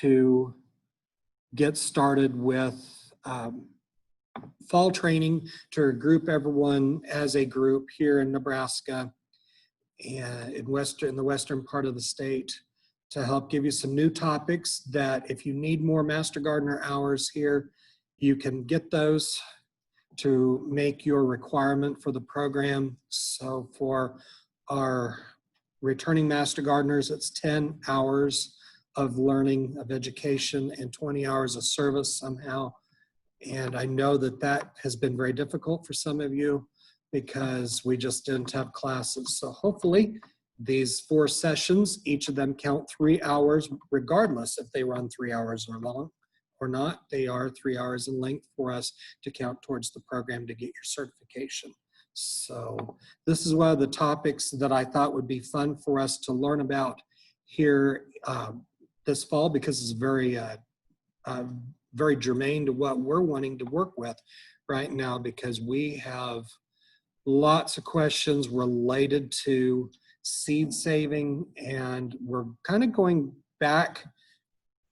to get started with fall training to group everyone as a group here in Nebraska and in the western part of the state, to help give you some new topics that if you need more Master Gardener hours here, you can get those to make your requirement for the program. So for our returning Master Gardeners, it's 10 hours of learning, of education, and 20 hours of service somehow. And I know that that has been very difficult for some of you because we just didn't have classes. So hopefully these 4 sessions, each of them count 3 hours, regardless if they run 3 hours or long or not. They are 3 hours in length for us to count towards the program to get your certification. So this is one of the topics that I thought would be fun for us to learn about here this fall, because it's very germane to what we're wanting to work with right now, because we have lots of questions related to seed saving, and we're kind of going back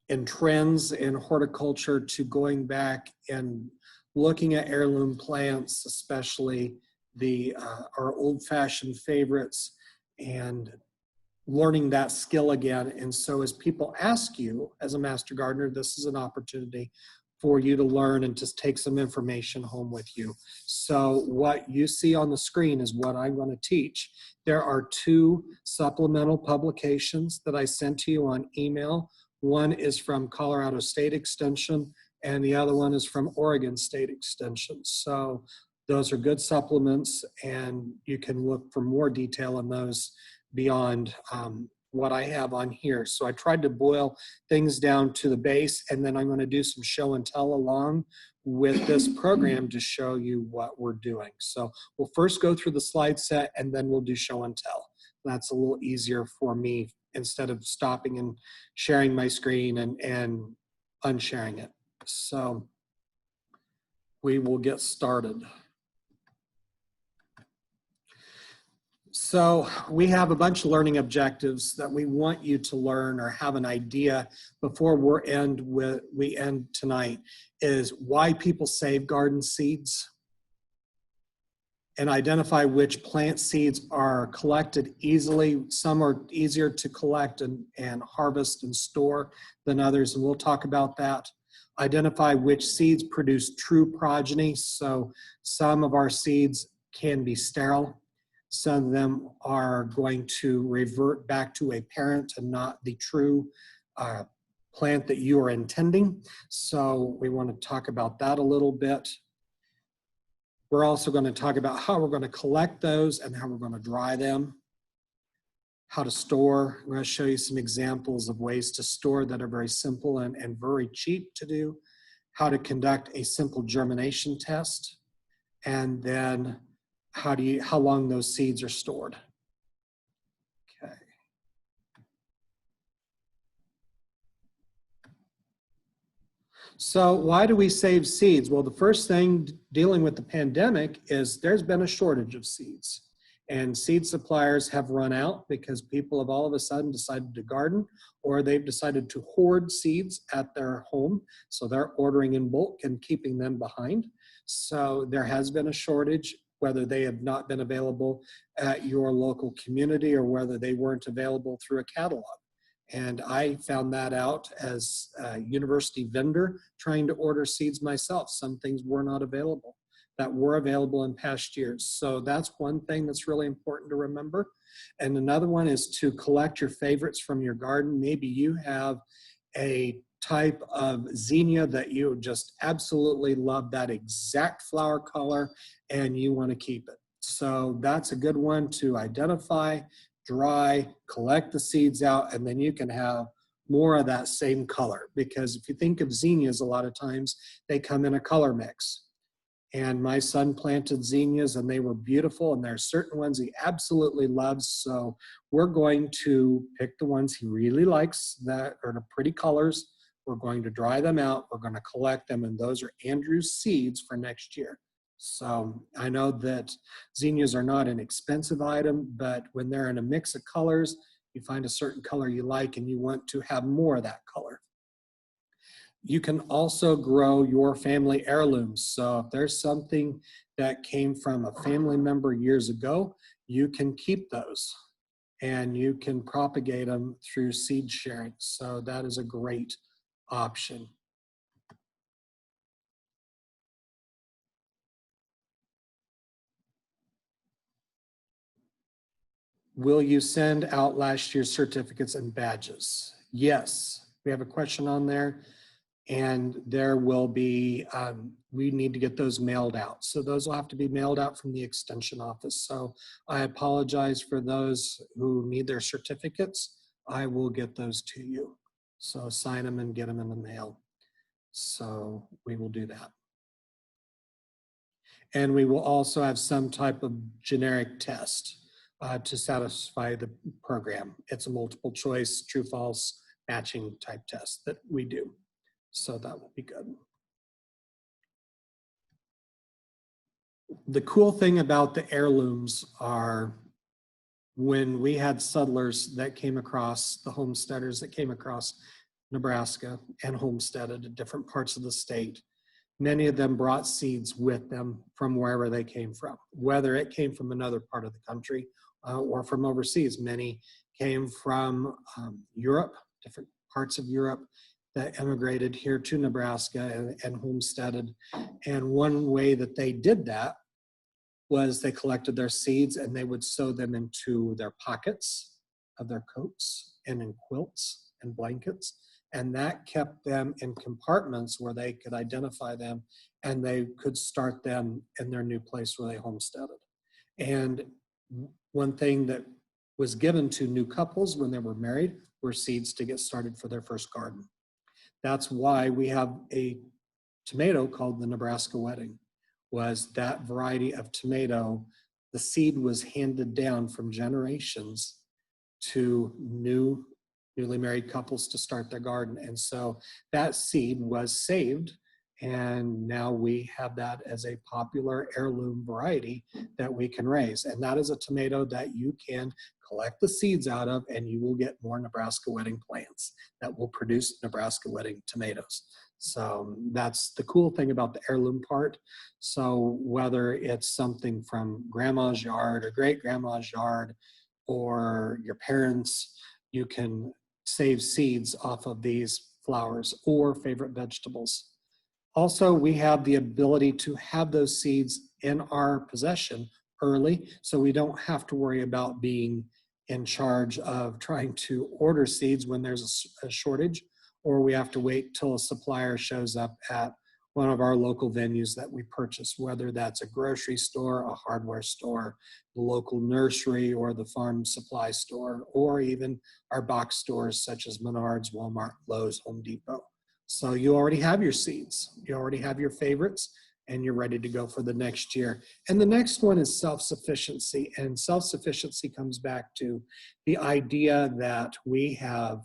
in trends in horticulture to going back and looking at heirloom plants, especially our old-fashioned favorites, and learning that skill again. And so as people ask you as a Master Gardener, this is an opportunity for you to learn and just take some information home with you. So what you see on the screen is what I'm going to teach. There are 2 supplemental publications that I sent to you on email. One is from Colorado State Extension, and the other one is from Oregon State Extension. So those are good supplements, and you can look for more detail on those beyond what I have on here. So I tried to boil things down to the base, and then I'm going to do some show and tell along with this program to show you what we're doing. So we'll first go through the slide set, and then we'll do show and tell. That's a little easier for me instead of stopping and sharing my screen and unsharing it. So we will get started. So we have a bunch of learning objectives that we want you to learn or have an idea before we end tonight, is why people save garden seeds, and identify which plant seeds are collected easily. Some are easier to collect and harvest and store than others, and we'll talk about that. Identify which seeds produce true progeny. So some of our seeds can be sterile. Some of them are going to revert back to a parent and not the true plant that you are intending. So we want to talk about that a little bit. We're also going to talk about how we're going to collect those and how we're going to dry them, how to store. I'm going to show you some examples of ways to store that are very simple and very cheap to do, how to conduct a simple germination test, and then how long those seeds are stored. Okay. So why do we save seeds? Well, the first thing dealing with the pandemic is there's been a shortage of seeds, and seed suppliers have run out because people have all of a sudden decided to garden, or they've decided to hoard seeds at their home. So they're ordering in bulk and keeping them behind. So there has been a shortage, whether they have not been available at your local community or whether they weren't available through a catalog. And I found that out as a university vendor trying to order seeds myself. Some things were not available that were available in past years. So that's one thing that's really important to remember. And another one is to collect your favorites from your garden. Maybe you have a type of zinnia that you just absolutely love, that exact flower color, and you want to keep it. So that's a good one to identify, dry, collect the seeds out, and then you can have more of that same color. Because if you think of zinnias, a lot of times they come in a color mix. And my son planted zinnias and they were beautiful, and there are certain ones he absolutely loves. So we're going to pick the ones he really likes that are the pretty colors. We're going to dry them out. We're going to collect them, and those are Andrew's seeds for next year. So I know that zinnias are not an expensive item, but when they're in a mix of colors, you find a certain color you like and you want to have more of that color. You can also grow your family heirlooms. So if there's something that came from a family member years ago, you can keep those and you can propagate them through seed sharing. So that is a great option. Will you send out last year's certificates and badges? Yes. We have a question on there, and there will be, we need to get those mailed out. So those will have to be mailed out from the extension office. So I apologize for those who need their certificates. I will get those to you. So sign them and get them in the mail. So we will do that. And we will also have some type of generic test to satisfy the program. It's a multiple choice, true, false, matching type test that we do. So that will be good. The cool thing about the heirlooms are when we had settlers that came across, the homesteaders that came across Nebraska and homesteaded in different parts of the state, many of them brought seeds with them from wherever they came from, whether it came from another part of the country or from overseas. Many came from Europe, different parts of Europe that immigrated here to Nebraska and homesteaded. And one way that they did that was they collected their seeds and they would sew them into their pockets of their coats and in quilts and blankets. And that kept them in compartments where they could identify them and they could start them in their new place where they homesteaded. And one thing that was given to new couples when they were married were seeds to get started for their first garden. That's why we have a tomato called the Nebraska Wedding. Was that variety of tomato, the seed was handed down from generations to newly married couples to start their garden. And so that seed was saved, and now we have that as a popular heirloom variety that we can raise. And that is a tomato that you can collect the seeds out of, and you will get more Nebraska Wedding plants that will produce Nebraska Wedding tomatoes. So that's the cool thing about the heirloom part. So whether it's something from grandma's yard or great grandma's yard or your parents, you can save seeds off of these flowers or favorite vegetables. Also, we have the ability to have those seeds in our possession early, so we don't have to worry about being in charge of trying to order seeds when there's a shortage, or we have to wait till a supplier shows up at one of our local venues that we purchase, whether that's a grocery store, a hardware store, the local nursery, or the farm supply store, or even our box stores such as Menards, Walmart, Lowe's, Home Depot. So you already have your seeds, you already have your favorites, and you're ready to go for the next year. And the next one is self-sufficiency. And self-sufficiency comes back to the idea that we have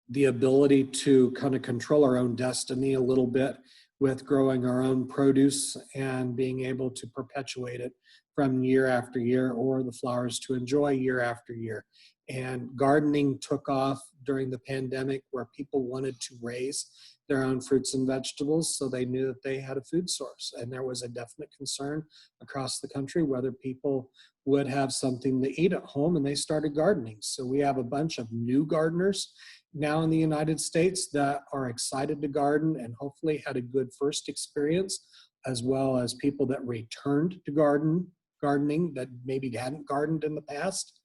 the ability to kind of control our own destiny a little bit with growing our own produce and being able to perpetuate it from year after year, or the flowers to enjoy year after year. And gardening took off during the pandemic, where people wanted to raise their own fruits and vegetables so they knew that they had a food source. And there was a definite concern across the country whether people would have something to eat at home, and they started gardening. So we have a bunch of new gardeners now in the United States that are excited to garden and hopefully had a good first experience, as well as people that returned to gardening that maybe hadn't gardened in the past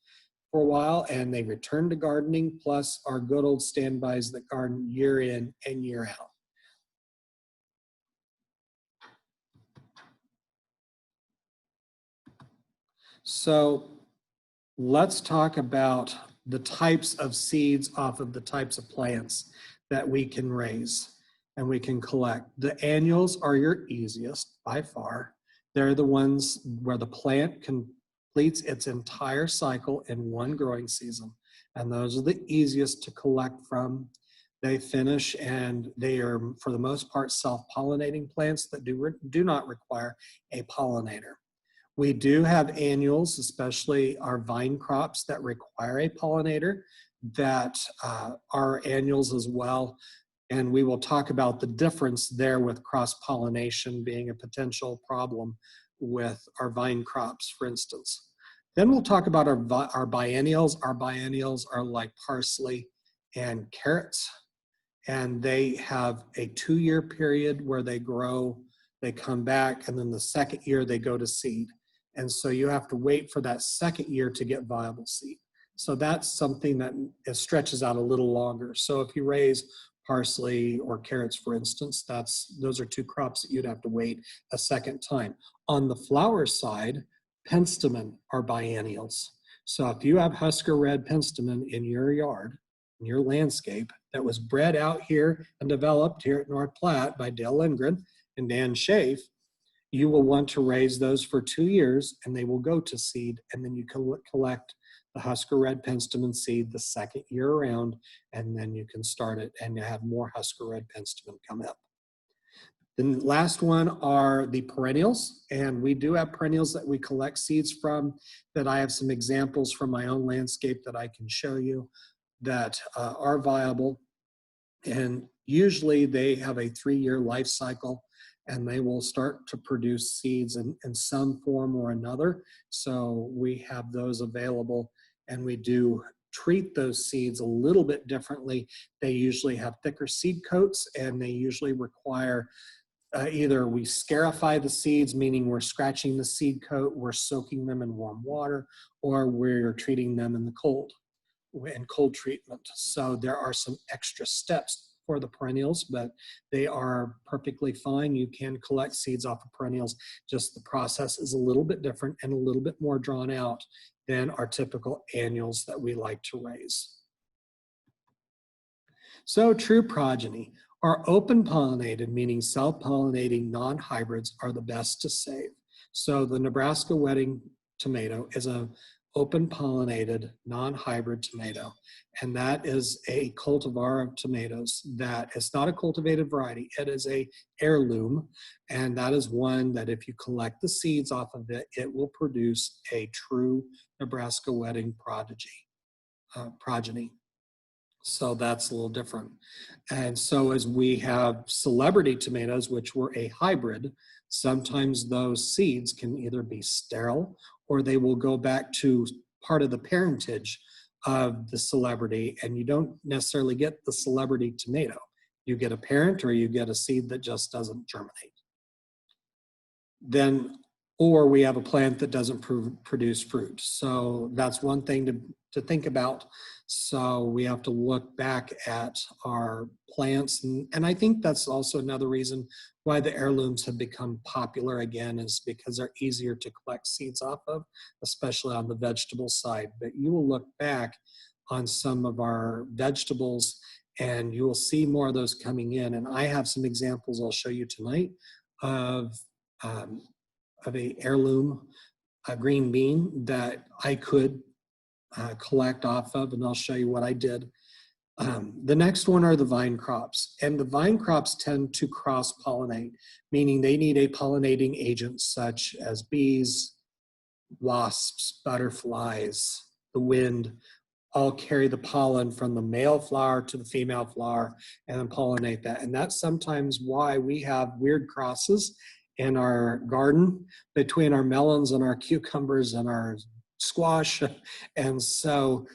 for a while, and they returned to gardening, plus our good old standbys that garden year in and year out. So let's talk about the types of seeds off of the types of plants that we can raise and we can collect. The annuals are your easiest by far. They're the ones where the plant completes its entire cycle in one growing season. And those are the easiest to collect from. They finish, and they are, for the most part, self-pollinating plants that do not require a pollinator. We do have annuals, especially our vine crops that require a pollinator, that are annuals as well. And we will talk about the difference there with cross-pollination being a potential problem with our vine crops, for instance. Then we'll talk about our biennials. Our biennials are like parsley and carrots, and they have a 2-year period where they grow, they come back, and then the second year they go to seed. And so you have to wait for that second year to get viable seed. So that's something that stretches out a little longer. So if you raise parsley or carrots, for instance, those are 2 crops that you'd have to wait a second time. On the flower side, penstemon are biennials. So if you have Husker red penstemon in your yard, in your landscape, that was bred out here and developed here at North Platte by Dale Lindgren and Dan Schaaf, you will want to raise those for 2 years, and they will go to seed, and then you can collect the Husker red penstemon seed the second year around, and then you can start it and have more Husker red penstemon come up. The last one are the perennials, and we do have perennials that we collect seeds from, that I have some examples from my own landscape that I can show you that are viable. And usually they have a 3-year life cycle, and they will start to produce seeds in some form or another. So we have those available, and we do treat those seeds a little bit differently. They usually have thicker seed coats, and they usually require either we scarify the seeds, meaning we're scratching the seed coat, we're soaking them in warm water, or we're treating them in the cold treatment. So there are some extra steps for the perennials, but they are perfectly fine. You can collect seeds off of perennials, just the process is a little bit different and a little bit more drawn out than our typical annuals that we like to raise. So true progeny are open pollinated, meaning self-pollinating non-hybrids are the best to save. So the Nebraska wedding tomato is a open pollinated non-hybrid tomato, and that is a cultivar of tomatoes that is not a cultivated variety. It is a heirloom, and that is one that if you collect the seeds off of it, it will produce a true Nebraska wedding progeny. So that's a little different. And so as we have celebrity tomatoes, which were a hybrid, sometimes those seeds can either be sterile or they will go back to part of the parentage of the celebrity, and you don't necessarily get the celebrity tomato. You get a parent or you get a seed that just doesn't germinate. Then, or we have a plant that doesn't produce fruit. So that's one thing to think about. So we have to look back at our plants. And I think that's also another reason why the heirlooms have become popular again, is because they're easier to collect seeds off of, especially on the vegetable side. But you will look back on some of our vegetables and you will see more of those coming in. And I have some examples I'll show you tonight of a heirloom, a green bean that I could collect off of, and I'll show you what I did. The next one are the vine crops, and the vine crops tend to cross-pollinate, meaning they need a pollinating agent such as bees, wasps, butterflies, the wind, all carry the pollen from the male flower to the female flower and then pollinate that. And that's sometimes why we have weird crosses in our garden between our melons and our cucumbers and our squash. And so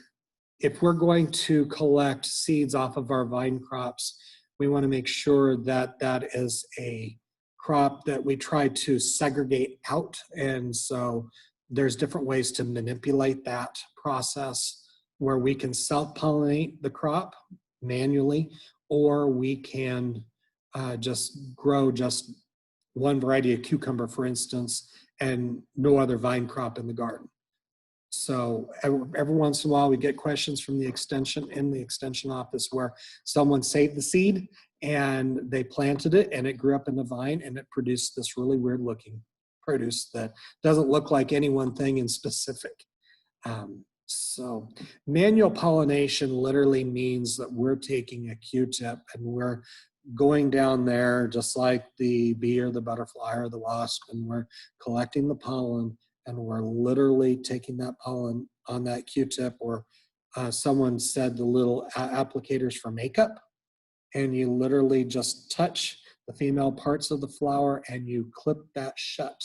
if we're going to collect seeds off of our vine crops, we want to make sure that that is a crop that we try to segregate out. And so there's different ways to manipulate that process where we can self-pollinate the crop manually, or we can just grow just one variety of cucumber, for instance, and no other vine crop in the garden. So every once in a while we get questions from the extension office where someone saved the seed and they planted it and it grew up in the vine and it produced this really weird looking produce that doesn't look like any one thing in specific. So manual pollination literally means that we're taking a Q-tip and we're going down there just like the bee or the butterfly or the wasp, and we're collecting the pollen, and we're literally taking that pollen on that Q-tip, or someone said the little applicators for makeup. and you literally just touch the female parts of the flower and you clip that shut.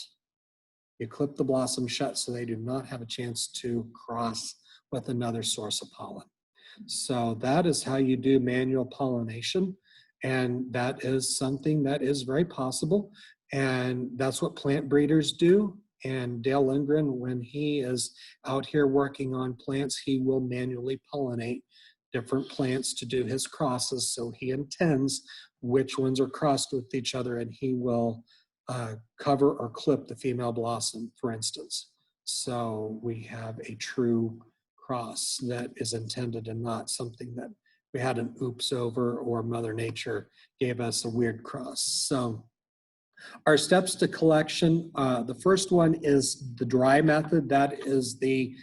You clip the blossom shut so they do not have a chance to cross with another source of pollen. So that is how you do manual pollination. And that is something that is very possible. And that's what plant breeders do. And Dale Lindgren, when he is out here working on plants, he will manually pollinate different plants to do his crosses. So he intends which ones are crossed with each other, and he will cover or clip the female blossom, for instance. So we have a true cross that is intended and not something that we had an oops over or Mother Nature gave us a weird cross. So our steps to collection, the first one is the dry method. That is the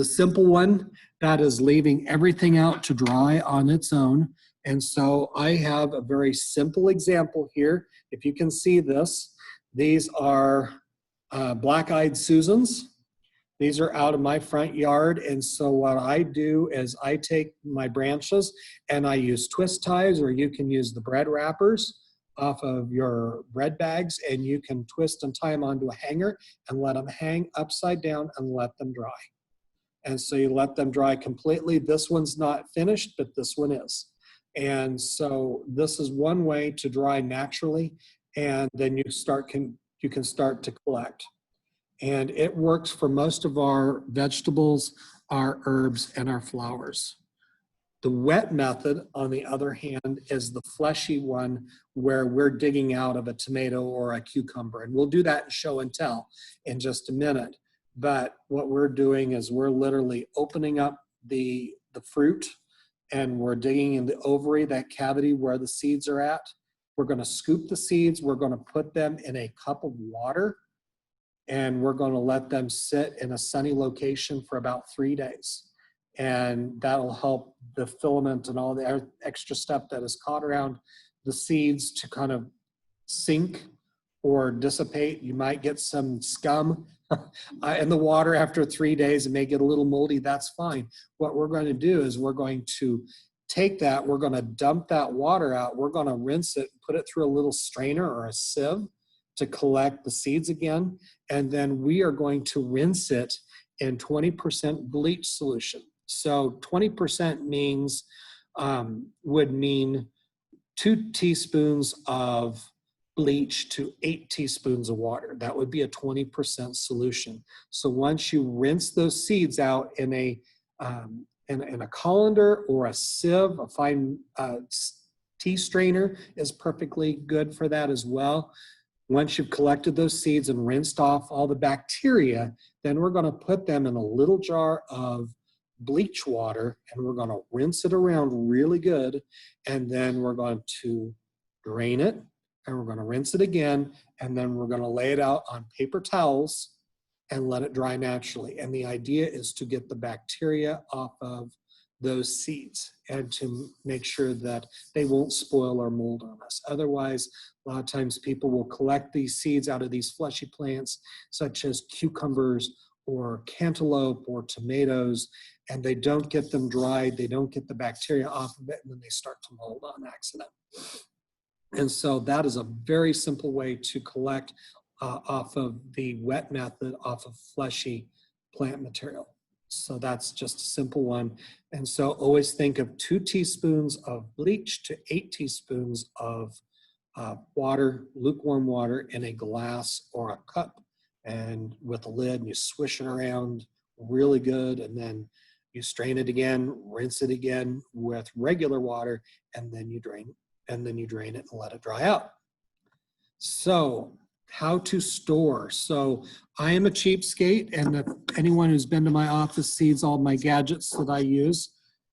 simple one. That is leaving everything out to dry on its own. And so I have a very simple example here. If you can see this, these are black-eyed Susans. These are out of my front yard. And so what I do is I take my branches and I use twist ties, or you can use the bread wrappers off of your bread bags, and you can twist and tie them onto a hanger and let them hang upside down and let them dry. And so you let them dry completely. This one's not finished, but this one is. And so this is one way to dry naturally, and then you can start to collect. And it works for most of our vegetables, our herbs, and our flowers. The wet method, on the other hand, is the fleshy one where we're digging out of a tomato or a cucumber. And we'll do that in show and tell in just a minute. But what we're doing is we're literally opening up the fruit, and we're digging in the ovary, that cavity where the seeds are at. We're going to scoop the seeds. We're going to put them in a cup of water, and we're going to let them sit in a sunny location for about 3 days. And that'll help the filament and all the extra stuff that is caught around the seeds to kind of sink or dissipate. You might get some scum in the water after 3 days. It may get a little moldy. That's fine. What we're going to do is we're going to take that, we're going to dump that water out. We're going to rinse it, put it through a little strainer or a sieve to collect the seeds again. And then we are going to rinse it in 20% bleach solution. So 20% means, would mean 2 teaspoons of bleach to 8 teaspoons of water. That would be a 20% solution. So once you rinse those seeds out in a colander or a sieve, a fine tea strainer is perfectly good for that as well. Once you've collected those seeds and rinsed off all the bacteria, then we're going to put them in a little jar of bleach water, and we're going to rinse it around really good, and then we're going to drain it, and we're going to rinse it again, and then we're going to lay it out on paper towels and let it dry naturally. And the idea is to get the bacteria off of those seeds and to make sure that they won't spoil or mold on us. Otherwise, a lot of times people will collect these seeds out of these fleshy plants, such as cucumbers or cantaloupe or tomatoes, and they don't get them dried, they don't get the bacteria off of it, and then they start to mold on accident. And so that is a very simple way to collect off of the wet method, off of fleshy plant material. So that's just a simple one. And so always think of 2 teaspoons of bleach to 8 teaspoons of water, lukewarm water, in a glass or a cup, and with a lid, and you swish it around really good, and then you strain it again, rinse it again with regular water, and then you drain it, and let it dry out. So how to store. So I am a cheapskate, and if anyone who's been to my office sees all my gadgets that I use.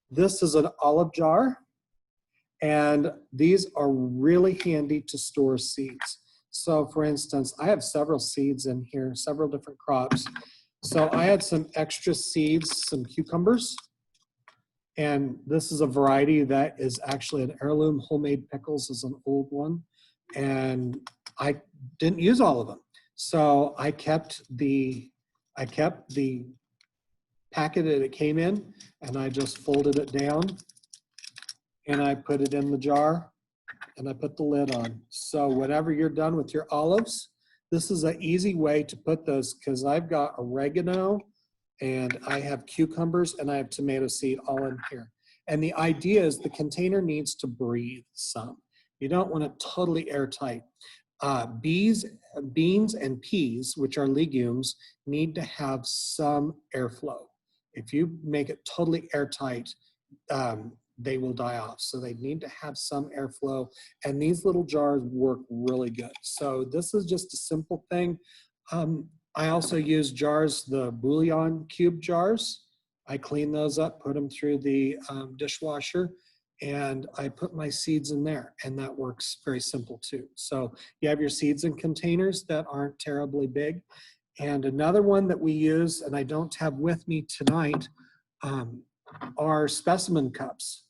This is an olive jar, and these are really handy to store seeds. So for instance, I have several seeds in here, several different crops. So I had some extra seeds, some cucumbers, and this is a variety that is actually an heirloom. Homemade Pickles is an old one, and I didn't use all of them. So I kept the packet that it came in, and I just folded it down and I put it in the jar, and I put the lid on. So whenever you're done with your olives, this is an easy way to put those, because I've got oregano and I have cucumbers and I have tomato seed all in here. And the idea is the container needs to breathe some. You don't want it totally airtight. Beans and peas, which are legumes, need to have some airflow. If you make it totally airtight, they will die off. So they need to have some airflow, and these little jars work really good. So this is just a simple thing. I also use jars, the bouillon cube jars. I clean those up, put them through the dishwasher, and I put my seeds in there, and that works very simple too. So you have your seeds in containers that aren't terribly big. And another one that we use, and I don't have with me tonight, are specimen cups.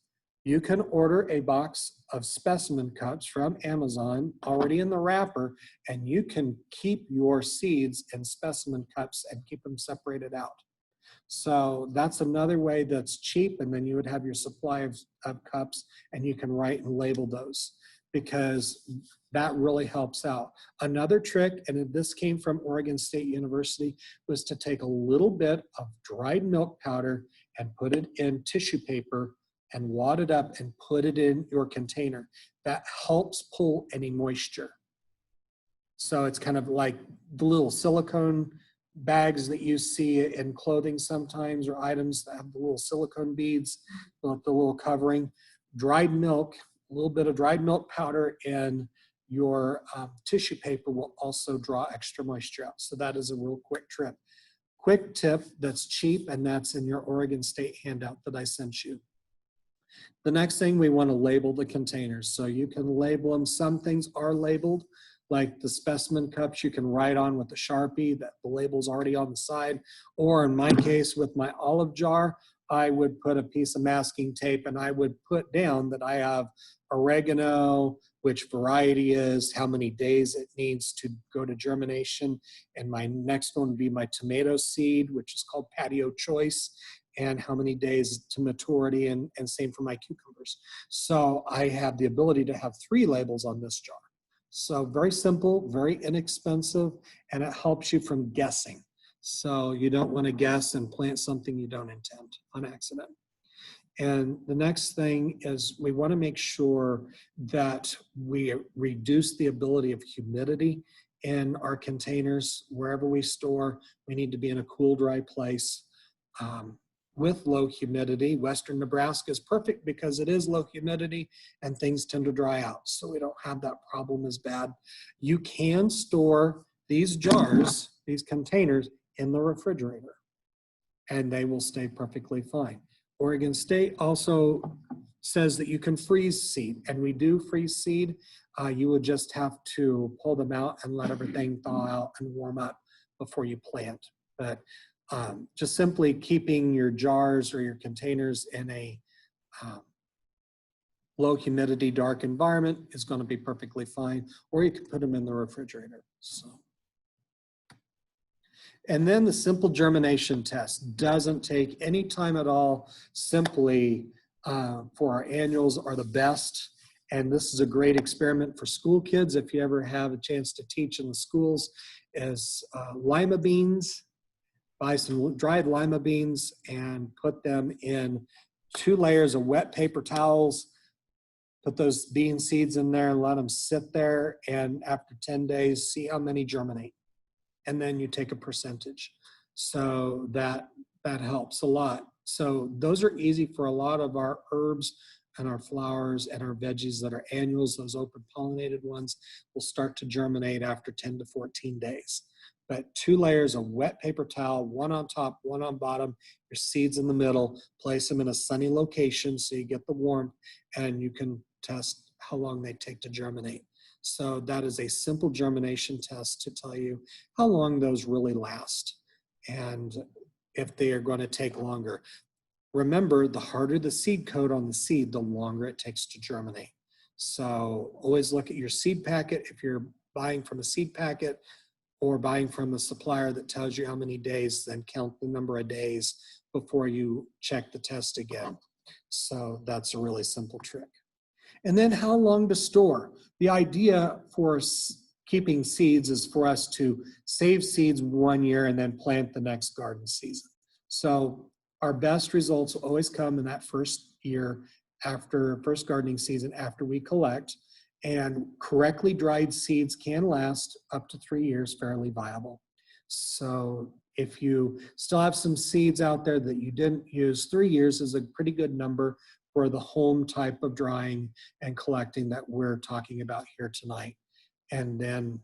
You can order a box of specimen cups from Amazon already in the wrapper, and you can keep your seeds in specimen cups and keep them separated out. So that's another way that's cheap, and then you would have your supply of cups, and you can write and label those, because that really helps out. Another trick, and this came from Oregon State University, was to take a little bit of dried milk powder and put it in tissue paper and wad it up and put it in your container. That helps pull any moisture. So it's kind of like the little silicone bags that you see in clothing sometimes, or items that have the little silicone beads, the little covering. Dried milk, a little bit of dried milk powder in your tissue paper will also draw extra moisture out. So that is a real quick tip that's cheap, and that's in your Oregon State handout that I sent you. The next thing, we want to label the containers. So you can label them. Some things are labeled, like the specimen cups, you can write on with a Sharpie that the label's already on the side. Or in my case, with my olive jar, I would put a piece of masking tape and I would put down that I have oregano, which variety is, how many days it needs to go to germination. And my next one would be my tomato seed, which is called patio choice, and how many days to maturity, and same for my cucumbers. So I have the ability to have 3 labels on this jar. So very simple, very inexpensive, and it helps you from guessing. So you don't want to guess and plant something you don't intend on accident. And the next thing is, we want to make sure that we reduce the ability of humidity in our containers. Wherever we store, we need to be in a cool, dry place. With low humidity. Western Nebraska is perfect because it is low humidity and things tend to dry out. So we don't have that problem as bad. You can store these jars, these containers, in the refrigerator, and they will stay perfectly fine. Oregon State also says that you can freeze seed, and we do freeze seed. You would just have to pull them out and let everything thaw out and warm up before you plant. But just simply keeping your jars or your containers in a low humidity, dark environment is going to be perfectly fine, or you can put them in the refrigerator. So. And then the simple germination test doesn't take any time at all. Simply for our annuals are the best. And this is a great experiment for school kids if you ever have a chance to teach in the schools, is lima beans. Buy some dried lima beans and put them in 2 layers of wet paper towels. Put those bean seeds in there and let them sit there. And after 10 days, see how many germinate. And then you take a percentage. So that helps a lot. So those are easy for a lot of our herbs and our flowers and our veggies that are annuals. Those open pollinated ones will start to germinate after 10 to 14 days. But 2 layers of wet paper towel, 1 on top, 1 on bottom, your seeds in the middle, place them in a sunny location so you get the warmth, and you can test how long they take to germinate. So that is a simple germination test to tell you how long those really last and if they are going to take longer. Remember, the harder the seed coat on the seed, the longer it takes to germinate. So always look at your seed packet. If you're buying from a seed packet or buying from a supplier that tells you how many days, then count the number of days before you check the test again. So that's a really simple trick. And then how long to store? The idea for keeping seeds is for us to save seeds 1 year and then plant the next garden season. So our best results will always come in that first year after first gardening season after we collect. And correctly dried seeds can last up to 3 years fairly viable. So if you still have some seeds out there that you didn't use, 3 years is a pretty good number for the home type of drying and collecting that we're talking about here tonight. And then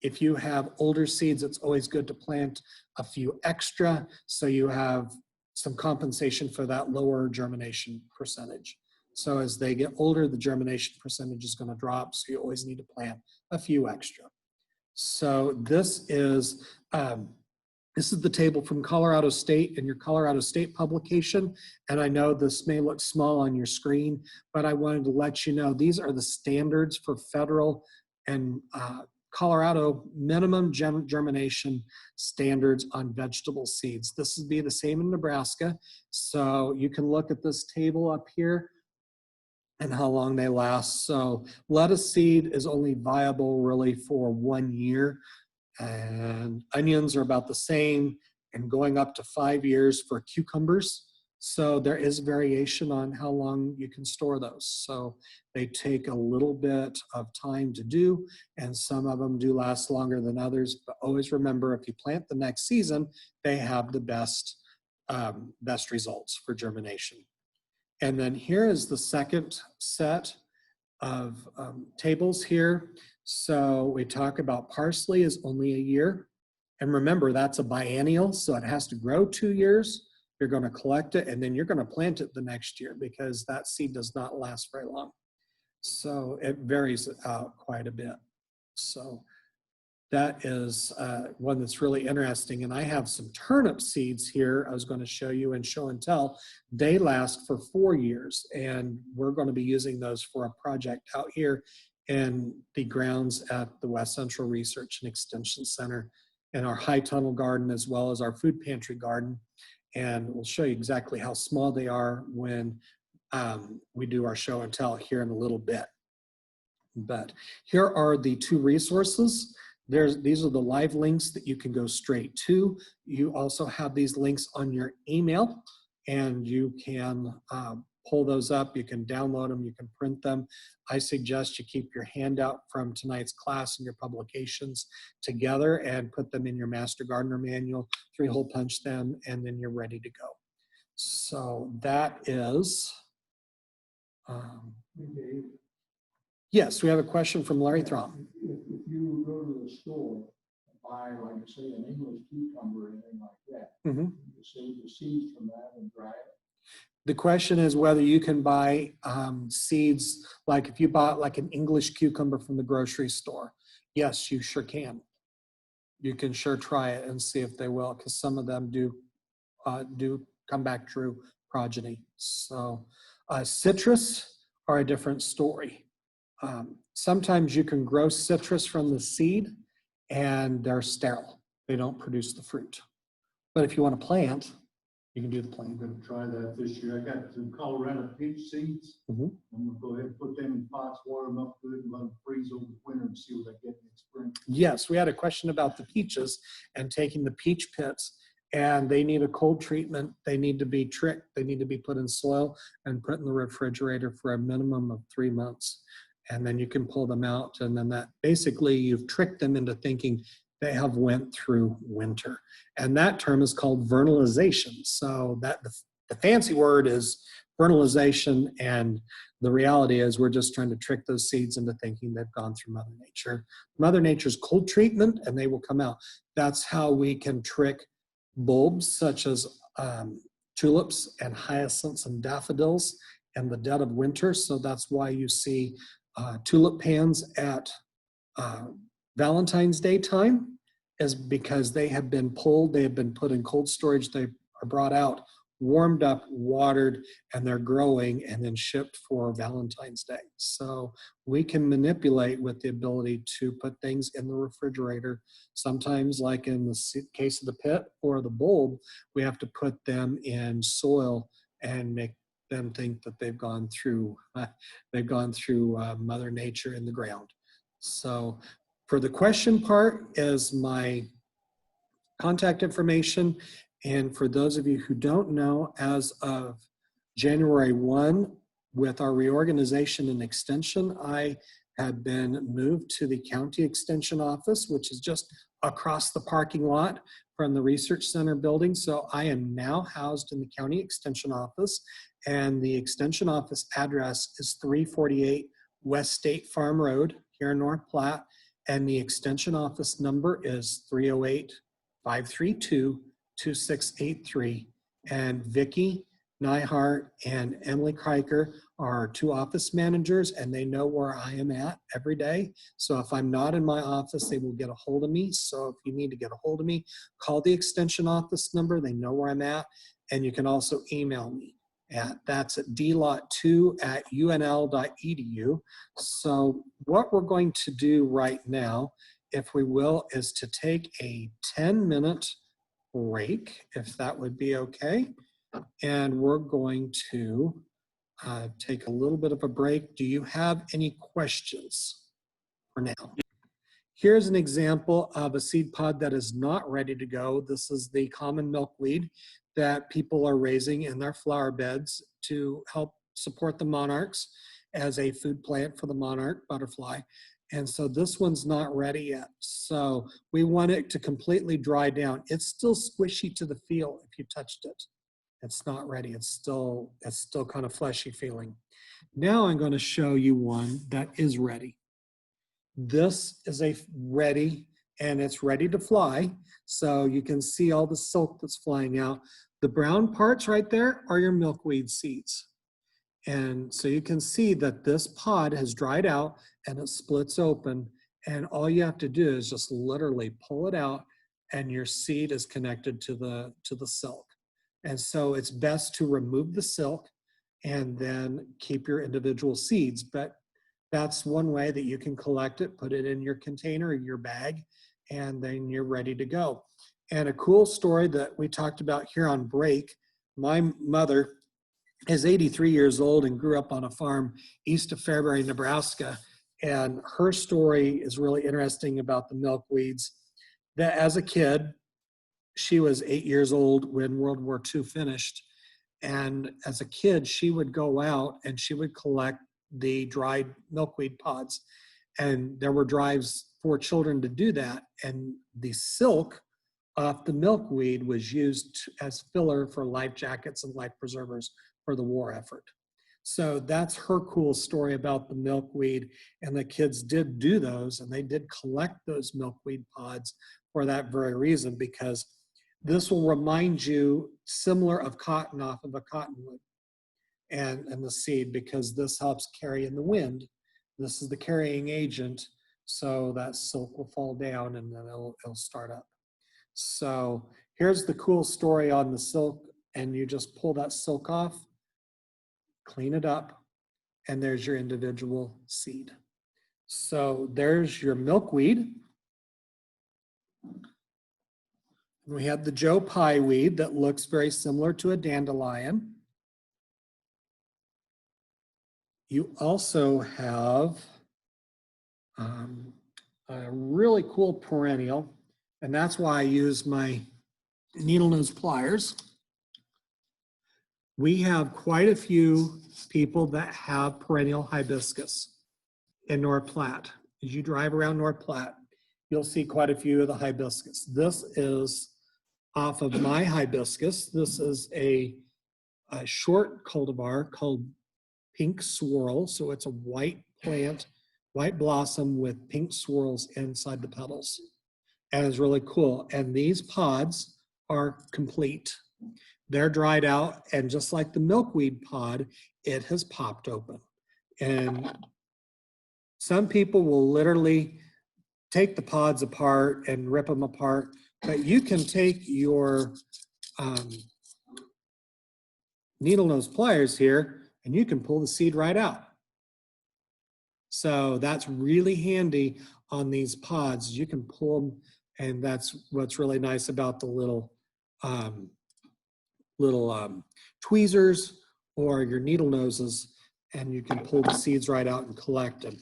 if you have older seeds, it's always good to plant a few extra so you have some compensation for that lower germination percentage. So as they get older, the germination percentage is going to drop, so you always need to plant a few extra. So this is the table from Colorado State in your Colorado State publication. And I know this may look small on your screen, but I wanted to let you know these are the standards for federal and Colorado minimum germination standards on vegetable seeds. This would be the same in Nebraska. So you can look at this table up here and how long they last. So lettuce seed is only viable really for 1 year. And onions are about the same and going up to 5 years for cucumbers. So there is variation on how long you can store those. So they take a little bit of time to do, and some of them do last longer than others. But always remember, if you plant the next season, they have the best results for germination. And then here is the second set of tables here. So we talk about parsley is only a year. And remember, that's a biennial, so it has to grow 2 years. You're going to collect it, and then you're going to plant it the next year because that seed does not last very long. So it varies out quite a bit. So that is one that's really interesting. And I have some turnip seeds here I was going to show you in show and tell. They last for 4 years, and we're going to be using those for a project out here in the grounds at the West Central Research and Extension Center in our high tunnel garden as well as our food pantry garden. And we'll show you exactly how small they are when we do our show and tell here in a little bit. But here are the 2 resources. These are the live links that you can go straight to. You also have these links on your email, and you can pull those up. You can download them. You can print them. I suggest you keep your handout from tonight's class and your publications together and put them in your Master Gardener Manual, 3-hole punch them, and then you're ready to go. So that is... Yes, we have a question from Larry Throm. If you go to the store and buy, like say, an English cucumber or anything like that, you save the seeds from that and dry it. The question is whether you can buy seeds, like if you bought like an English cucumber from the grocery store. Yes, you sure can. You can sure try it and see if they will, because some of them do come back true progeny. So citrus are a different story. Sometimes you can grow citrus from the seed and they're sterile. They don't produce the fruit. But if you want to plant, you can do the plant. I'm going to try that this year. I got some Colorado peach seeds. I'm going to go ahead and put them in pots, water them up good, and let them freeze over the winter and see what I get next spring. Yes, we had a question about the peaches and taking the peach pits, and they need a cold treatment. They need to be tricked. They need to be put in soil and put in the refrigerator for a minimum of 3 months. And then you can pull them out, and then that basically you've tricked them into thinking they have went through winter. And that term is called vernalization. So that the fancy word is vernalization, and the reality is we're just trying to trick those seeds into thinking they've gone through Mother Nature. Mother Nature's cold treatment, and they will come out. That's how we can trick bulbs such as tulips and hyacinths and daffodils in the dead of winter. So that's why you see tulip pans at Valentine's Day time, is because they have been pulled, they have been put in cold storage, they are brought out, warmed up, watered, and they're growing and then shipped for Valentine's Day. So we can manipulate with the ability to put things in the refrigerator. Sometimes, like in the case of the pit or the bulb, we have to put them in soil and make them think that they've gone through Mother Nature in the ground. So for the question part is my contact information. And for those of you who don't know, as of January 1, with our reorganization and extension, I have been moved to the county extension office, which is just across the parking lot from the research center building. So I am now housed in the county extension office, and the extension office address is 348 West State Farm Road here in North Platte. And the extension office number is 308-532-2683. And Vicki Nyhart and Emily Kriker are two office managers, and they know where I am at every day. So if I'm not in my office, they will get a hold of me. So if you need to get a hold of me, call the extension office number. They know where I'm at. And you can also email me that's at dlot2@unl.edu. So what we're going to do right now, if we will, is to take a 10-minute break, if that would be okay. And we're going to take a little bit of a break. Do you have any questions for now? Here's an example of a seed pod that is not ready to go. This is the common milkweed that people are raising in their flower beds to help support the monarchs as a food plant for the monarch butterfly. And so this one's not ready yet. So we want it to completely dry down. It's still squishy to the feel if you touched it. It's not ready. It's still kind of fleshy feeling. Now I'm going to show you one that is ready. This is ready, and it's ready to fly. So you can see all the silk that's flying out. The brown parts right there are your milkweed seeds. And so you can see that this pod has dried out and it splits open. And all you have to do is just literally pull it out, and your seed is connected to the silk. And so it's best to remove the silk and then keep your individual seeds. But that's one way that you can collect it, put it in your container or your bag, and then you're ready to go. And a cool story that we talked about here on break, my mother is 83 years old and grew up on a farm east of Fairbury, Nebraska. And her story is really interesting about the milkweeds. That as a kid, she was 8 years old when World War II finished. And as a kid, she would go out and she would collect the dried milkweed pods. And there were drives for children to do that. And the silk off the milkweed was used as filler for life jackets and life preservers for the war effort. So that's her cool story about the milkweed. And the kids did do those, and they did collect those milkweed pods for that very reason, because this will remind you similar of cotton off of a cottonwood and the seed, because this helps carry in the wind. This is the carrying agent, so that silk will fall down and then it'll start up. So here's the cool story on the silk, and you just pull that silk off, clean it up, and there's your individual seed. So there's your milkweed. We have the Joe Pye weed that looks very similar to a dandelion. You also have a really cool perennial, and that's why I use my needle nose pliers. We have quite a few people that have perennial hibiscus in North Platte. As you drive around North Platte, you'll see quite a few of the hibiscus. This is off of my hibiscus. This is a short cultivar called Pink Swirl. So it's a white plant, white blossom with pink swirls inside the petals. And it's really cool. And these pods are complete. They're dried out, and just like the milkweed pod, it has popped open. And some people will literally take the pods apart and rip them apart, but you can take your needle nose pliers here and you can pull the seed right out. So that's really handy on these pods. You can pull them, and that's what's really nice about the little tweezers or your needle noses, and you can pull the seeds right out and collect them.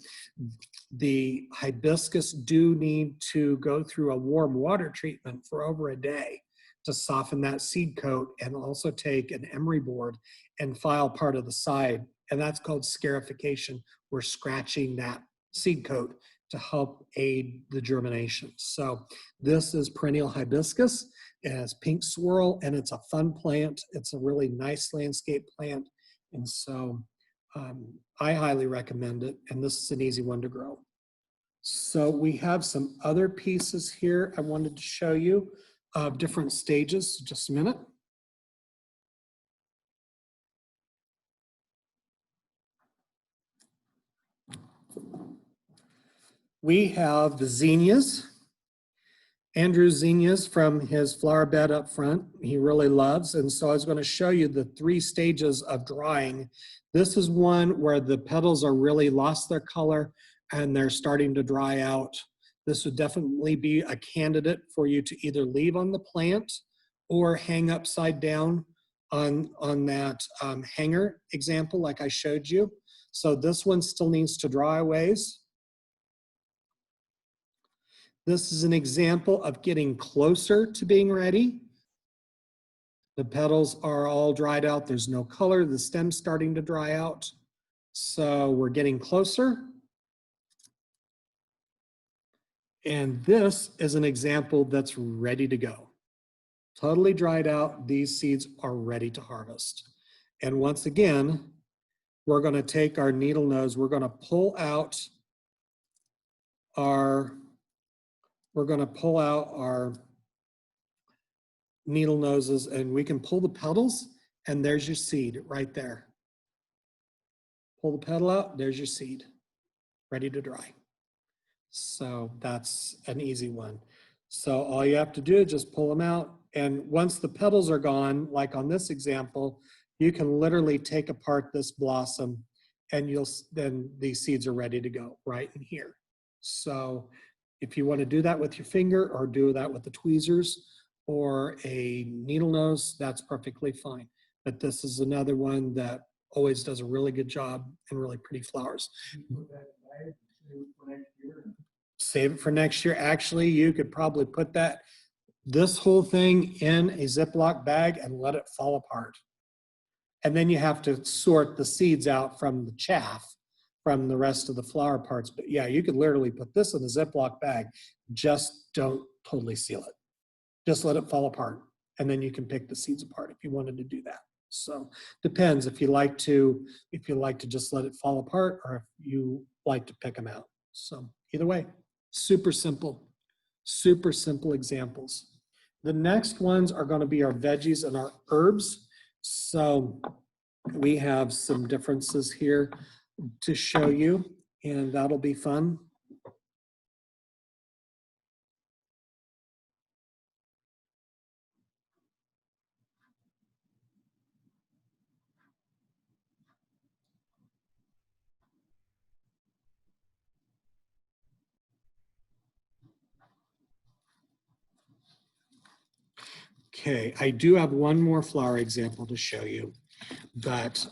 The hibiscus do need to go through a warm water treatment for over a day to soften that seed coat, and also take an emery board and file part of the side. And that's called scarification. We're scratching that seed coat to help aid the germination. So this is perennial hibiscus. It has pink swirl, and it's a fun plant. It's a really nice landscape plant. And so I highly recommend it. And this is an easy one to grow. So we have some other pieces here I wanted to show you of different stages. Just a minute. We have the zinnias. Andrew's zinnias from his flower bed up front, he really loves. And so I was going to show you the 3 stages of drying. This is one where the petals are really lost their color and they're starting to dry out. This would definitely be a candidate for you to either leave on the plant or hang upside down on that hanger example like I showed you. So this one still needs to dry a ways. This is an example of getting closer to being ready. The petals are all dried out. There's no color. The stem's starting to dry out. So we're getting closer. And this is an example that's ready to go. Totally dried out. These seeds are ready to harvest. And once again, we're going to take our needle nose. We're going to pull out our needle noses, and we can pull the petals, and there's your seed right there. Pull the petal out, there's your seed, ready to dry. So that's an easy one. So all you have to do is just pull them out, and once the petals are gone, like on this example, you can literally take apart this blossom, and then these seeds are ready to go right in here. So if you want to do that with your finger or do that with the tweezers or a needle nose, that's perfectly fine. But this is another one that always does a really good job and really pretty flowers. Save it for next year. Actually, you could probably put this whole thing in a Ziploc bag and let it fall apart. And then you have to sort the seeds out from the chaff from the rest of the flower parts. But yeah, you could literally put this in a Ziploc bag. Just don't totally seal it. Just let it fall apart. And then you can pick the seeds apart if you wanted to do that. So depends if you like to just let it fall apart or if you like to pick them out. So either way, super simple examples. The next ones are going to be our veggies and our herbs. So we have some differences here to show you, and that'll be fun. Okay, I do have one more flower example to show you, but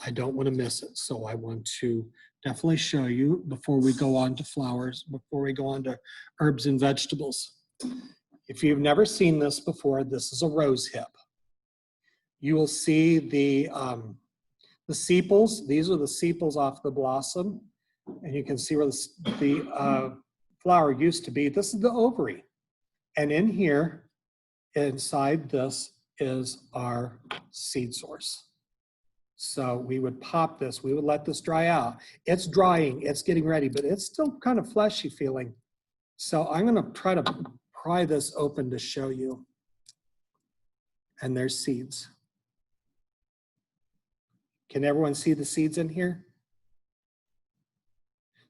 I don't want to miss it. So I want to definitely show you before we go on to flowers, before we go on to herbs and vegetables. If you've never seen this before, this is a rose hip. You will see the sepals. These are the sepals off the blossom, and you can see where the flower used to be. This is the ovary, and in here, inside this is our seed source. So we would pop this, we would let this dry out. It's drying, it's getting ready, but it's still kind of fleshy feeling. So I'm gonna try to pry this open to show you. And there's seeds. Can everyone see the seeds in here?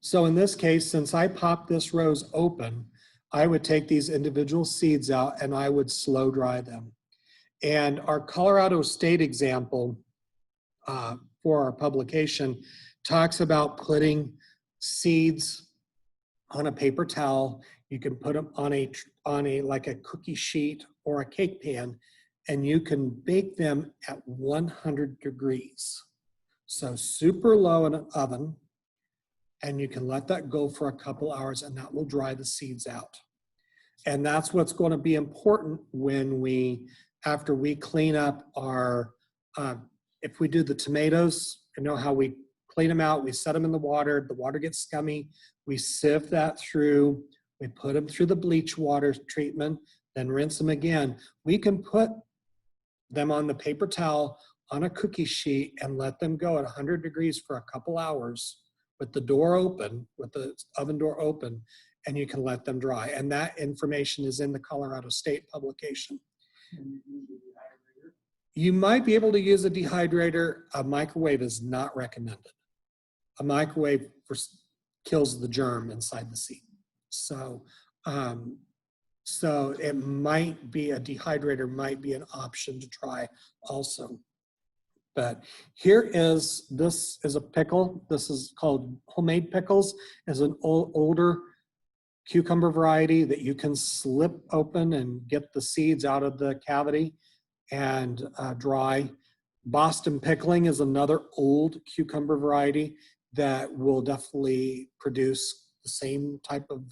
So in this case, since I popped this rose open, I would take these individual seeds out and I would slow dry them. And our Colorado State example for our publication talks about putting seeds on a paper towel. You can put them on a like a cookie sheet or a cake pan, and you can bake them at 100 degrees. So super low in an oven, and you can let that go for a couple hours, and that will dry the seeds out. And that's what's going to be important when after we clean up our, if we do the tomatoes, you know how we clean them out, we set them in the water gets scummy, we sieve that through, we put them through the bleach water treatment, then rinse them again. We can put them on the paper towel on a cookie sheet and let them go at 100 degrees for a couple hours with the door open, with the oven door open, and you can let them dry. And that information is in the Colorado State publication. You might be able to use a dehydrator. A microwave is not recommended. A microwave kills the germ inside the seed. So it might be, a dehydrator might be an option to try also. But this is a pickle. This is called homemade pickles. It's an older cucumber variety that you can slip open and get the seeds out of the cavity and dry. Boston pickling is another old cucumber variety that will definitely produce the same type of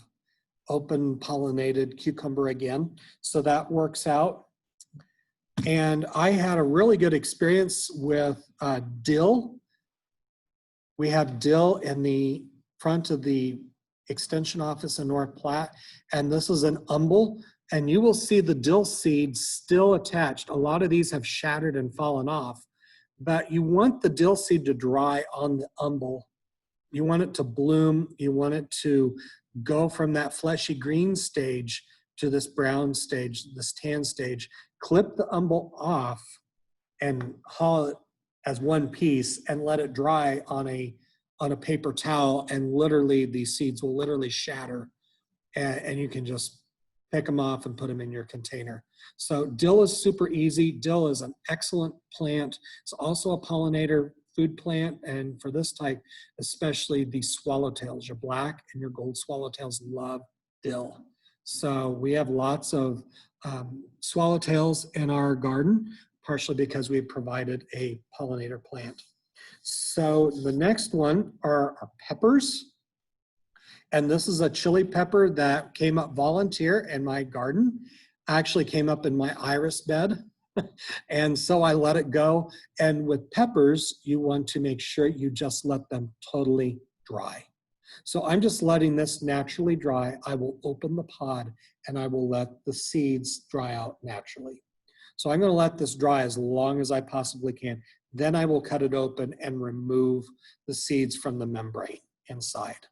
open pollinated cucumber again. So that works out. And I had a really good experience with dill. We have dill in the front of the extension office in North Platte, and this is an umbel, and you will see the dill seeds still attached. A lot of these have shattered and fallen off, but you want the dill seed to dry on the umbel. You want it to bloom. You want it to go from that fleshy green stage to this brown stage, this tan stage. Clip the umbel off and haul it as one piece and let it dry on a paper towel, and literally these seeds will literally shatter, and you can just pick them off and put them in your container. So dill is super easy. Dill is an excellent plant. It's also a pollinator food plant, and for this type, especially the swallowtails, your black and your gold swallowtails love dill. So we have lots of swallowtails in our garden, partially because we provided a pollinator plant. So the next one are our peppers. And this is a chili pepper that came up volunteer in my garden. Actually came up in my iris bed. And so I let it go. And with peppers, you want to make sure you just let them totally dry. So I'm just letting this naturally dry. I will open the pod and I will let the seeds dry out naturally. So I'm going to let this dry as long as I possibly can. Then I will cut it open and remove the seeds from the membrane inside.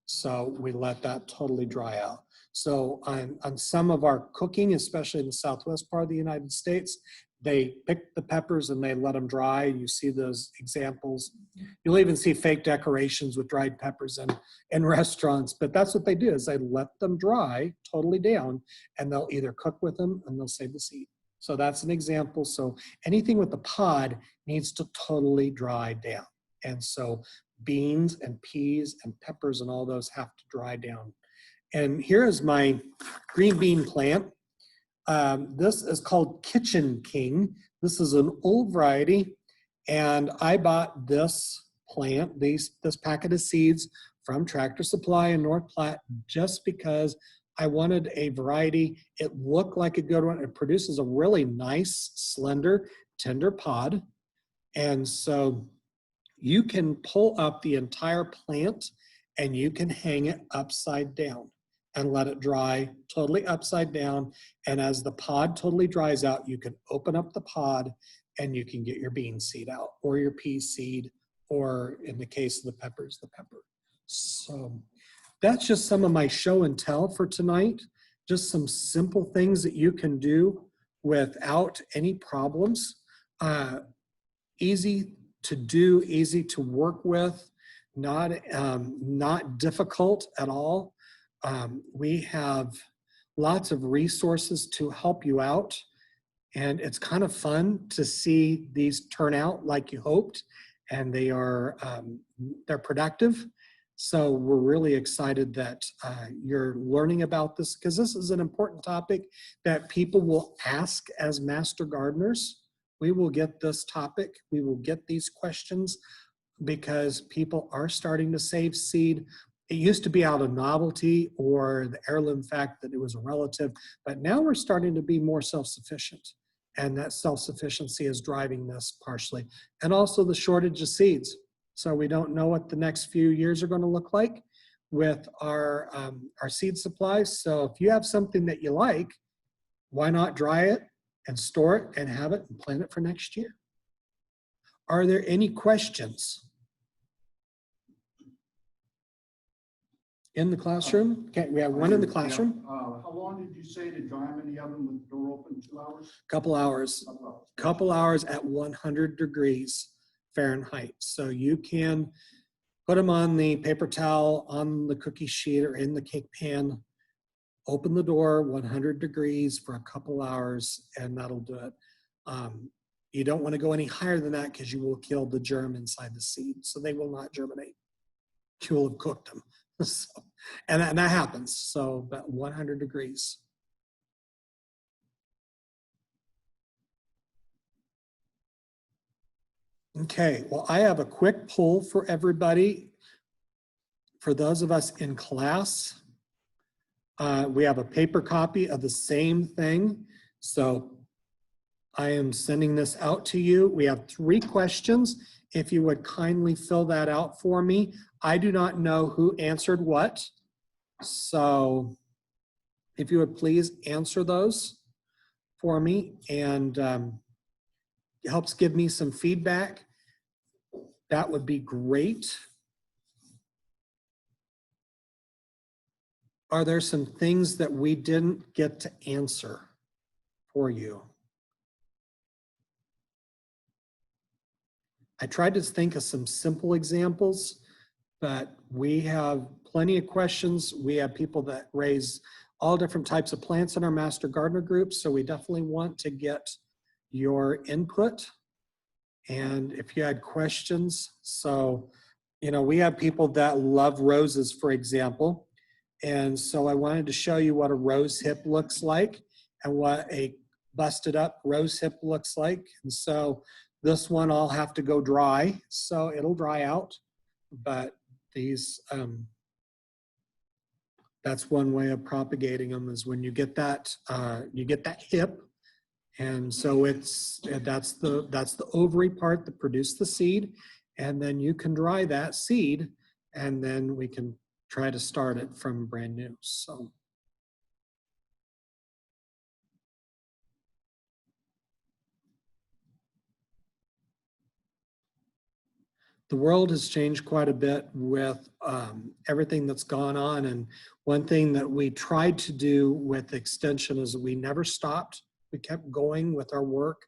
So we let that totally dry out. So on some of our cooking, especially in the southwest part of the United States, they pick the peppers and they let them dry. You see those examples. You'll even see fake decorations with dried peppers in restaurants, but that's what they do, is they let them dry totally down, and they'll either cook with them and they'll save the seed. So that's an example. So anything with the pod needs to totally dry down. And so beans and peas and peppers and all those have to dry down. And here is my green bean plant. This is called Kitchen King. This is an old variety, and I bought this plant, this packet of seeds from Tractor Supply in North Platte, just because I wanted a variety. It looked like a good one. It produces a really nice, slender, tender pod. And so you can pull up the entire plant and you can hang it upside down and let it dry totally upside down. And as the pod totally dries out, you can open up the pod and you can get your bean seed out, or your pea seed, or in the case of the peppers, the pepper. So that's just some of my show and tell for tonight. Just some simple things that you can do without any problems. Easy to do, easy to work with, not difficult at all. We have lots of resources to help you out, and it's kind of fun to see these turn out like you hoped, and they're productive. So we're really excited that you're learning about this, because this is an important topic that people will ask as master gardeners. We will get this topic, we will get these questions, because people are starting to save seed. It used to be out of novelty or the heirloom fact that it was a relative, but now we're starting to be more self-sufficient. And that self-sufficiency is driving this partially. And also the shortage of seeds. So we don't know what the next few years are going to look like with our seed supplies. So if you have something that you like, why not dry it and store it and have it and plant it for next year? Are there any questions? In the classroom? Okay, we have one in the classroom. How long did you say to dry them in the oven with the door open? 2 hours? Couple hours. Couple hours at 100 degrees Fahrenheit. So you can put them on the paper towel, on the cookie sheet, or in the cake pan. Open the door 100 degrees for a couple hours, and that'll do it. You don't want to go any higher than that, because you will kill the germ inside the seed. So they will not germinate. You will have cooked them. So, and that happens. So about 100 degrees. Okay, well, I have a quick poll for everybody. For those of us in class, we have a paper copy of the same thing. So I am sending this out to you. We have 3 questions. If you would kindly fill that out for me. I do not know who answered what. So if you would please answer those for me, and it helps give me some feedback, that would be great. Are there some things that we didn't get to answer for you? I tried to think of some simple examples, but we have plenty of questions. We have people that raise all different types of plants in our Master Gardener group, so we definitely want to get your input. And if you had questions, so, you know, we have people that love roses, for example. And so I wanted to show you what a rose hip looks like and what a busted up rose hip looks like. And so this one I'll have to go dry, so it'll dry out. But these, that's one way of propagating them, is when you get that hip. And so that's the ovary part that produced the seed. And then you can dry that seed, and then we can try to start it from brand new. So. The world has changed quite a bit with everything that's gone on. And one thing that we tried to do with Extension is we never stopped. We kept going with our work,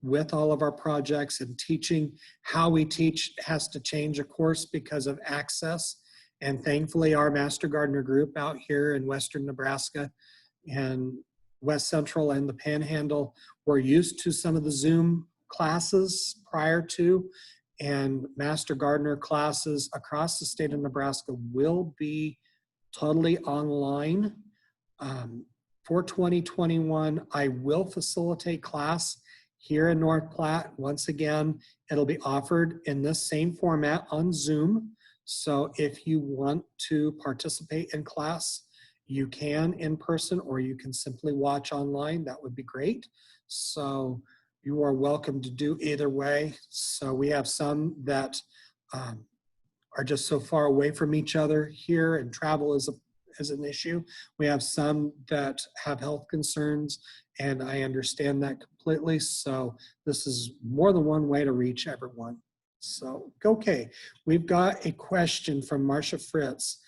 with all of our projects, and teaching. How we teach has to change, of course, because of access. And thankfully, our Master Gardener group out here in Western Nebraska and West Central and the Panhandle were used to some of the Zoom classes prior to, and Master Gardener classes across the state of Nebraska will be totally online. For 2021, I will facilitate class here in North Platte. Once again, it'll be offered in this same format on Zoom. So if you want to participate in class, you can in person, or you can simply watch online. That would be great. So you are welcome to do either way. So we have some that are just so far away from each other here, and travel is an issue. We have some that have health concerns, and I understand that completely. So this is more than one way to reach everyone. So, okay, we've got a question from Marcia Fritz.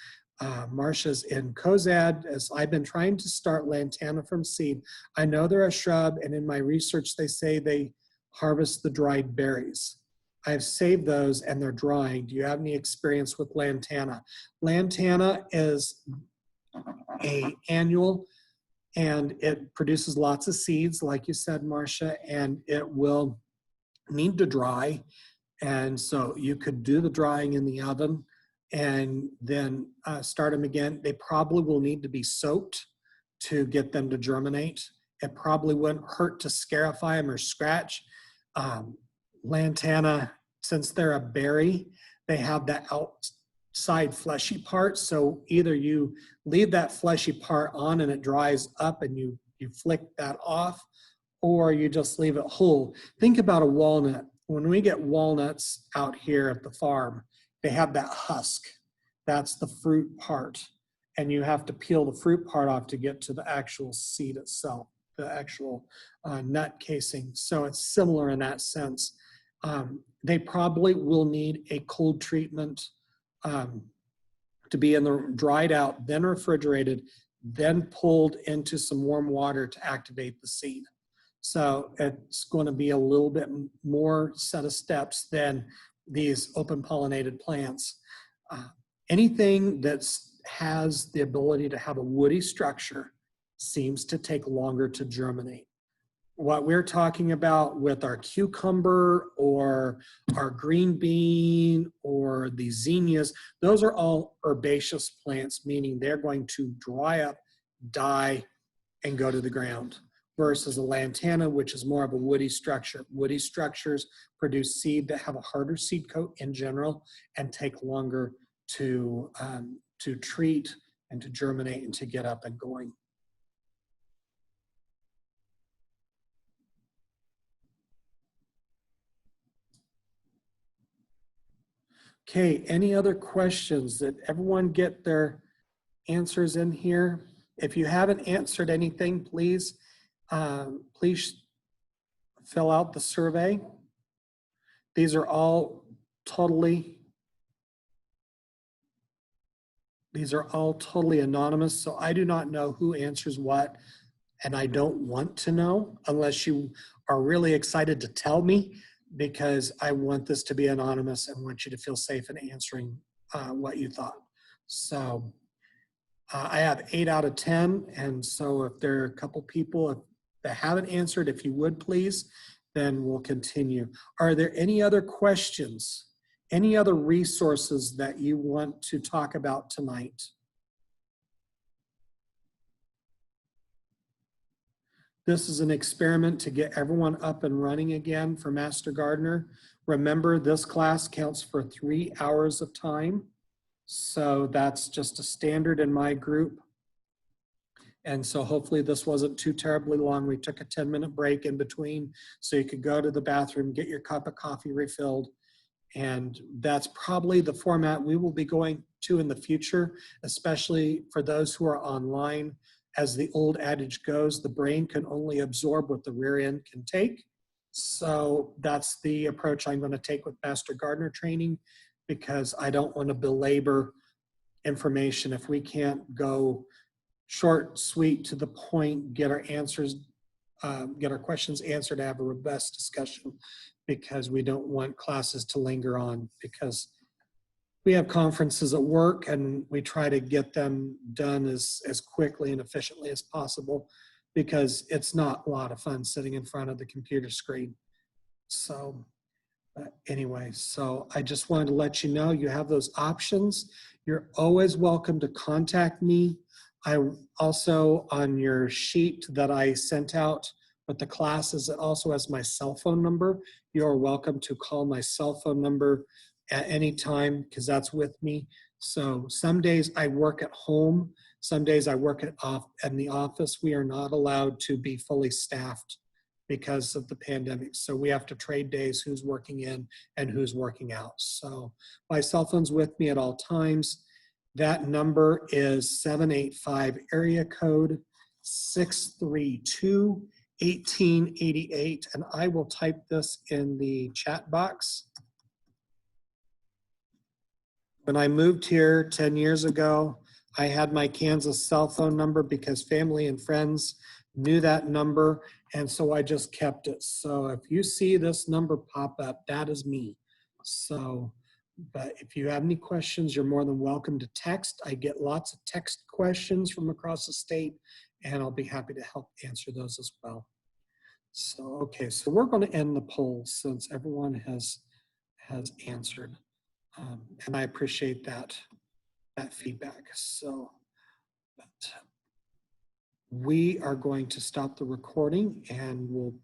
Marcia's in Cozad. As I've been trying to start lantana from seed, I know they're a shrub, and in my research they say they harvest the dried berries. I've saved those and they're drying. Do you have any experience with lantana? Lantana is an annual, and it produces lots of seeds, like you said, Marcia, and it will need to dry. And so you could do the drying in the oven and then start them again. They probably will need to be soaked to get them to germinate. It probably wouldn't hurt to scarify them or scratch. Lantana, since they're a berry, they have that outside fleshy part. So either you leave that fleshy part on and it dries up and you flick that off, or you just leave it whole. Think about a walnut. When we get walnuts out here at the farm, they have that husk. That's the fruit part. And you have to peel the fruit part off to get to the actual seed itself, the actual nut casing. So it's similar in that sense. They probably will need a cold treatment to be in the dried out, then refrigerated, then pulled into some warm water to activate the seed. So it's going to be a little bit more set of steps than these open pollinated plants. Anything that has the ability to have a woody structure seems to take longer to germinate. What we're talking about with our cucumber or our green bean or the zinnias, those are all herbaceous plants, meaning they're going to dry up, die, and go to the ground, versus a lantana, which is more of a woody structure. Woody structures produce seed that have a harder seed coat in general and take longer to treat and to germinate and to get up and going. Okay, any other questions? Did everyone get their answers in here? If you haven't answered anything, please fill out the survey. These are all totally anonymous, so I do not know who answers what, and I don't want to know unless you are really excited to tell me, because I want this to be anonymous and want you to feel safe in answering what you thought. So I have 8 out of 10, and so if there are a couple people that haven't answered, if you would please, then we'll continue. Are there any other questions? Any other resources that you want to talk about tonight? This is an experiment to get everyone up and running again for Master Gardener. Remember, this class counts for 3 hours of time. So that's just a standard in my group. And so hopefully this wasn't too terribly long. We took a 10-minute break in between so you could go to the bathroom, get your cup of coffee refilled. And that's probably the format we will be going to in the future, especially for those who are online. As the old adage goes, the brain can only absorb what the rear end can take. So that's the approach I'm going to take with Master Gardener training, because I don't want to belabor information. If we can't go short, sweet, to the point, get our answers, get our questions answered, have a robust discussion, because we don't want classes to linger on, because we have conferences at work and we try to get them done as quickly and efficiently as possible, because it's not a lot of fun sitting in front of the computer screen. So anyway, so I just wanted to let you know you have those options. You're always welcome to contact me. I also, on your sheet that I sent out with the classes, it also has my cell phone number. You're welcome to call my cell phone number at any time, because that's with me. So some days I work at home, some days I work in the office. We are not allowed to be fully staffed because of the pandemic. So we have to trade days, who's working in and who's working out. So my cell phone's with me at all times. That number is 785 area code 632-1888. And I will type this in the chat box. When I moved here 10 years ago, I had my Kansas cell phone number because family and friends knew that number, and so I just kept it. So if you see this number pop up, that is me. So, but if you have any questions, you're more than welcome to text. I get lots of text questions from across the state, and I'll be happy to help answer those as well. So, okay, so we're going to end the poll since everyone has has answered. And I appreciate that feedback. So, but we are going to stop the recording and we'll